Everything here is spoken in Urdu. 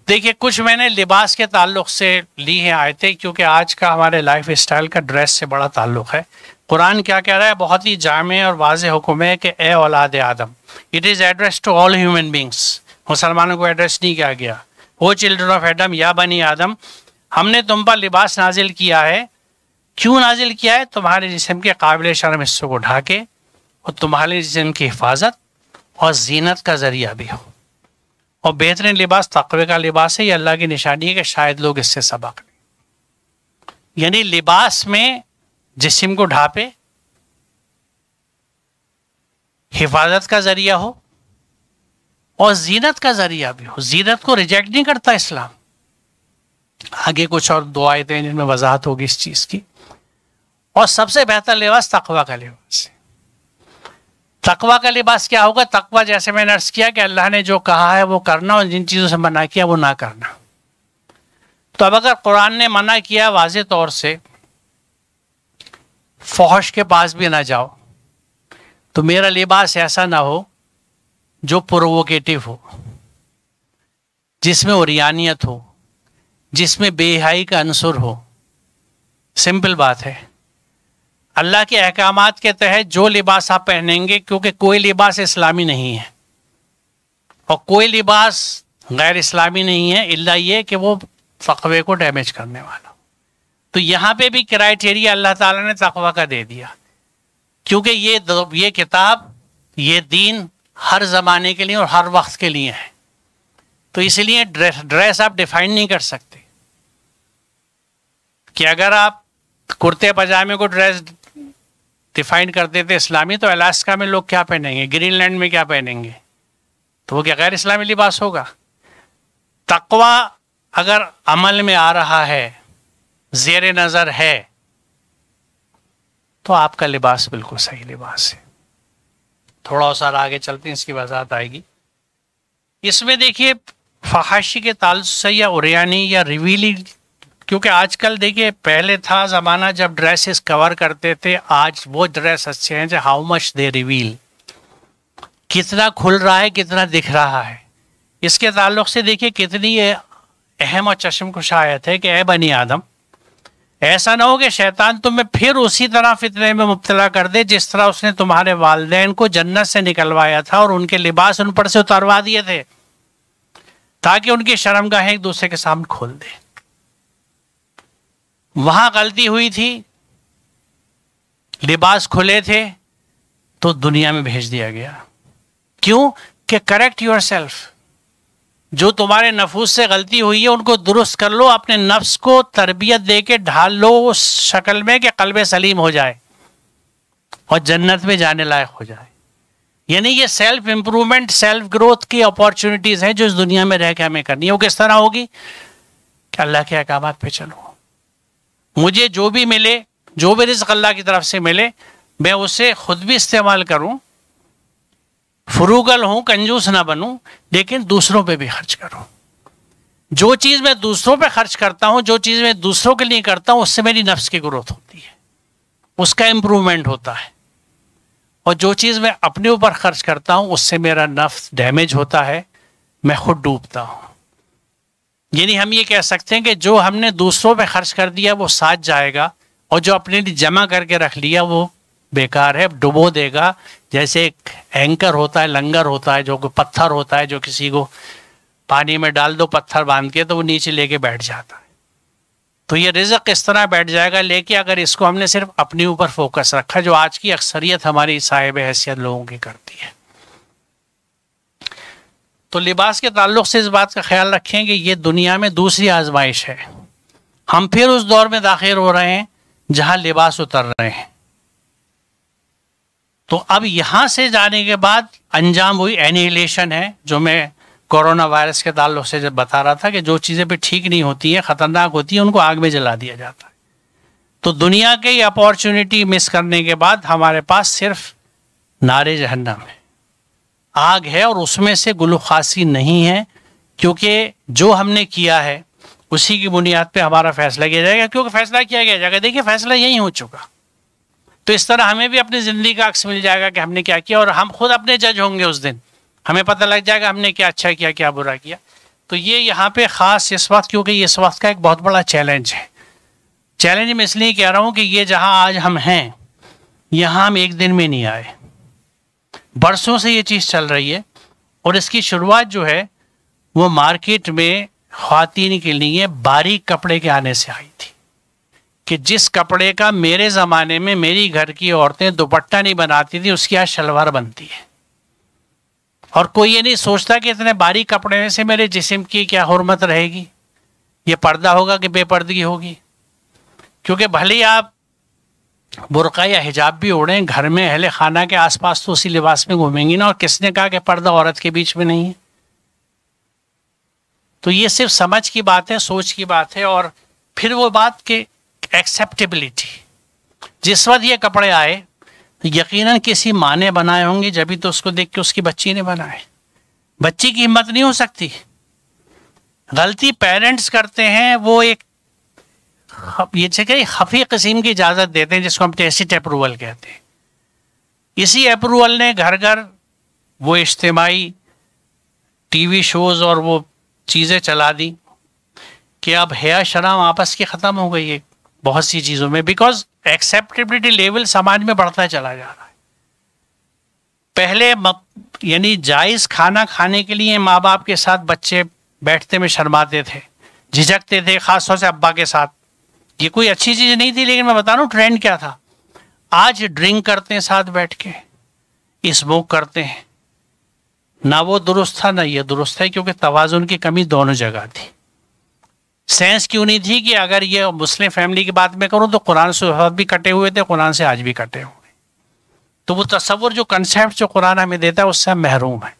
دیکھیے کچھ میں نے لباس کے تعلق سے لی ہیں آیتیں، کیونکہ آج کا ہمارے لائف اسٹائل کا ڈریس سے بڑا تعلق ہے۔ قرآن کیا کہہ رہا ہے؟ بہت ہی جامع اور واضح حکم ہے کہ اے اولاد آدم، it is address to all human beings, مسلمانوں کو ایڈریس نہیں کیا گیا، او چلڈرن آف ایڈم، یا بنی آدم، ہم نے تم پر لباس نازل کیا ہے۔ کیوں نازل کیا ہے؟ تمہارے جسم کے قابل شرم حصوں کو ڈھانکے اور تمہارے جسم کی حفاظت اور زینت کا ذریعہ بھی ہو، اور بہترین لباس تقوی کا لباس ہے، یہ اللہ کی نشانی ہے کہ شاید لوگ اس سے سبق لیں۔ یعنی لباس میں جسم کو ڈھانپے، حفاظت کا ذریعہ ہو اور زینت کا ذریعہ بھی ہو۔ زینت کو ریجیکٹ نہیں کرتا اسلام۔ آگے کچھ اور دو آیتیں جن میں وضاحت ہوگی اس چیز کی۔ اور سب سے بہتر لباس تقوی کا لباس ہے۔ تقوی کا لباس کیا ہوگا؟ تقوی جیسے میں نے عرض کیا کہ اللہ نے جو کہا ہے وہ کرنا، اور جن چیزوں سے منع کیا وہ نہ کرنا۔ تو اب اگر قرآن نے منع کیا واضح طور سے فحش کے پاس بھی نہ جاؤ، تو میرا لباس ایسا نہ ہو جو پرووکیٹو ہو، جس میں عریانیت ہو، جس میں بے حیائی کا عنصر ہو۔ سمپل بات ہے، اللہ کے احکامات کے تحت جو لباس آپ پہنیں گے، کیونکہ کوئی لباس اسلامی نہیں ہے اور کوئی لباس غیر اسلامی نہیں ہے، الا یہ کہ وہ تقوی کو ڈیمیج کرنے والا۔ تو یہاں پہ بھی کرائیٹیریا اللہ تعالیٰ نے تقوی کا دے دیا، کیونکہ یہ کتاب، یہ دین ہر زمانے کے لیے اور ہر وقت کے لیے ہے۔ تو اس لیے ڈریس آپ ڈیفائن نہیں کر سکتے کہ اگر آپ کرتے پاجامے کو ڈریس ڈیفائن کرتے تھے اسلامی، تو الاسکا میں لوگ کیا پہنیں گے، گرین لینڈ میں کیا پہنیں گے؟ تو وہ کیا غیر اسلامی لباس ہوگا؟ تقوی اگر عمل میں آ رہا ہے، زیر نظر ہے، تو آپ کا لباس بالکل صحیح لباس ہے۔ تھوڑا سا آگے چلتے ہیں، اس کی وضاحت آئے گی۔ اس میں دیکھیے فحاشی کے تعلق سے یا عریانی یا ریویلنگ، کیونکہ آج کل دیکھیے پہلے تھا زمانہ جب ڈریسز کور کرتے تھے، آج وہ ڈریس اچھے ہیں جو ہاؤ مچ دے ریویل، کتنا کھل رہا ہے، کتنا دکھ رہا ہے۔ اس کے تعلق سے دیکھیے کتنی اہم اور چشم کش آیت ہے کہ اے بنی آدم، ایسا نہ ہو کہ شیطان تمہیں پھر اسی طرح فتنے میں مبتلا کر دے جس طرح اس نے تمہارے والدین کو جنت سے نکلوایا تھا اور ان کے لباس ان پر سے اتروا دیے تھے تاکہ ان کی شرمگاہیں ایک دوسرے کے سامنے کھول دے۔ وہاں غلطی ہوئی تھی، لباس کھلے تھے تو دنیا میں بھیج دیا گیا۔ کیوں؟ کہ کریکٹ یور سیلف، جو تمہارے نفوس سے غلطی ہوئی ہے ان کو درست کر لو، اپنے نفس کو تربیت دے کے ڈھال لو اس شکل میں کہ قلب سلیم ہو جائے اور جنت میں جانے لائق ہو جائے۔ یعنی یہ سیلف امپرومنٹ، سیلف گروتھ کی اپارچونٹیز ہیں جو اس دنیا میں رہ کے ہمیں کرنی ہے۔ وہ کس طرح ہوگی؟ کہ اللہ کے احکامات پہ چلو، مجھے جو بھی ملے، جو بھی رزق اللہ کی طرف سے ملے، میں اسے خود بھی استعمال کروں، فروگل ہوں، کنجوس نہ بنوں، لیکن دوسروں پہ بھی خرچ کروں۔ جو چیز میں دوسروں پہ خرچ کرتا ہوں، جو چیز میں دوسروں کے لیے کرتا ہوں، اس سے میری نفس کی گروتھ ہوتی ہے، اس کا امپرومنٹ ہوتا ہے۔ اور جو چیز میں اپنے اوپر خرچ کرتا ہوں، اس سے میرا نفس ڈیمیج ہوتا ہے، میں خود ڈوبتا ہوں۔ یعنی ہم یہ کہہ سکتے ہیں کہ جو ہم نے دوسروں پہ خرچ کر دیا وہ ساتھ جائے گا، اور جو اپنے لیے جمع کر کے رکھ لیا وہ بیکار ہے، ڈبو دے گا۔ جیسے ایک اینکر ہوتا ہے، لنگر ہوتا ہے، جو پتھر ہوتا ہے، جو کسی کو پانی میں ڈال دو پتھر باندھ کے تو وہ نیچے لے کے بیٹھ جاتا ہے۔ تو یہ رزق اس طرح بیٹھ جائے گا، لیکن اگر اس کو ہم نے صرف اپنے اوپر فوکس رکھا، جو آج کی اکثریت ہماری صاحب حیثیت لوگوں کی کرتی ہے۔ تو لباس کے تعلق سے اس بات کا خیال رکھیں کہ یہ دنیا میں دوسری آزمائش ہے۔ ہم پھر اس دور میں داخل ہو رہے ہیں جہاں لباس اتر رہے ہیں۔ تو اب یہاں سے جانے کے بعد انجام وہی اینیہیلیشن ہے، جو میں کورونا وائرس کے تعلق سے جب بتا رہا تھا کہ جو چیزیں پہ ٹھیک نہیں ہوتی ہیں، خطرناک ہوتی ہیں، ان کو آگ میں جلا دیا جاتا ہے۔ تو دنیا کے یہ اپارچونٹی مس کرنے کے بعد ہمارے پاس صرف نار جہنم ہے، آگ ہے، اور اس میں سے گلو خاصی نہیں ہے، کیونکہ جو ہم نے کیا ہے اسی کی بنیاد پہ ہمارا فیصلہ کیا جائے گا، کیونکہ فیصلہ کیا گیا جائے گا۔ دیکھیے فیصلہ یہی ہو چکا، تو اس طرح ہمیں بھی اپنی زندگی کا عکس مل جائے گا کہ ہم نے کیا کیا، اور ہم خود اپنے جج ہوں گے اس دن، ہمیں پتہ لگ جائے گا ہم نے کیا اچھا کیا، کیا برا کیا۔ تو یہ یہاں پہ خاص اس وقت، کیونکہ اس وقت کا ایک بہت بڑا چیلنج ہے. چیلنج میں اس لیے کہہ رہا ہوں کہ یہ جہاں آج ہم ہیں یہاں ہم ایک دن میں نہیں آئے، برسوں سے یہ چیز چل رہی ہے. اور اس کی شروعات جو ہے وہ مارکیٹ میں خواتین کے لیے باریک کپڑے کے آنے سے آئی تھی، کہ جس کپڑے کا میرے زمانے میں میری گھر کی عورتیں دوپٹہ نہیں بناتی تھی اس کی آج شلوار بنتی ہے. اور کوئی یہ نہیں سوچتا کہ اتنے باریک کپڑے میں سے میرے جسم کی کیا حرمت رہے گی، یہ پردہ ہوگا کہ بے پردگی ہوگی. کیونکہ بھلے ہی آپ برقع یا حجاب بھی اوڑھیں، گھر میں اہل خانہ کے آس پاس تو اسی لباس میں گھومیں گی نا. اور کس نے کہا کہ پردہ عورت کے بیچ میں نہیں ہے؟ تو یہ صرف سمجھ کی بات ہے، سوچ کی بات ہے. اور پھر وہ بات کہ ایکسیپٹیبلٹی، جس وقت یہ کپڑے آئے یقیناً کسی ماں نے بنائے ہوں گے، جبھی تو اس کو دیکھ کے اس کی بچی نے بنائے. بچی کی ہمت نہیں ہو سکتی. غلطی پیرنٹس کرتے ہیں، وہ ایک یہ کہ خفی قسم کی اجازت دیتے ہیں جس کو ہم ٹیسٹ اپروول کہتے ہیں. اسی اپروول نے گھر گھر وہ اجتماعی ٹی وی شوز اور وہ چیزیں چلا دی کہ اب حیا شرم آپس کی ختم ہو گئی ہے بہت سی چیزوں میں، بیکاز ایکسیپٹیبلٹی لیول سماج میں بڑھتا چلا جا رہا ہے. پہلے یعنی جائز کھانا کھانے کے لیے ماں باپ کے ساتھ بچے بیٹھتے میں شرماتے تھے، جھجکتے تھے، خاص طور سے ابا کے ساتھ. یہ کوئی اچھی چیز نہیں تھی، لیکن میں بتا رہا ہوں ٹرینڈ کیا تھا. آج ڈرنک کرتے ہیں ساتھ بیٹھ کے، اسموک کرتے ہیں. نہ وہ درست تھا نہ یہ درست ہے، کیونکہ توازن کی کمی دونوں جگہ تھی. سینس کیوں نہیں تھی کہ اگر یہ مسلم فیملی کی بات میں کروں تو قرآن سے بھی کٹے ہوئے تھے، قرآن سے آج بھی کٹے ہوئے. تو وہ تصور جو کنسیپٹ جو قرآن ہمیں دیتا ہے اس سے ہم محروم ہیں.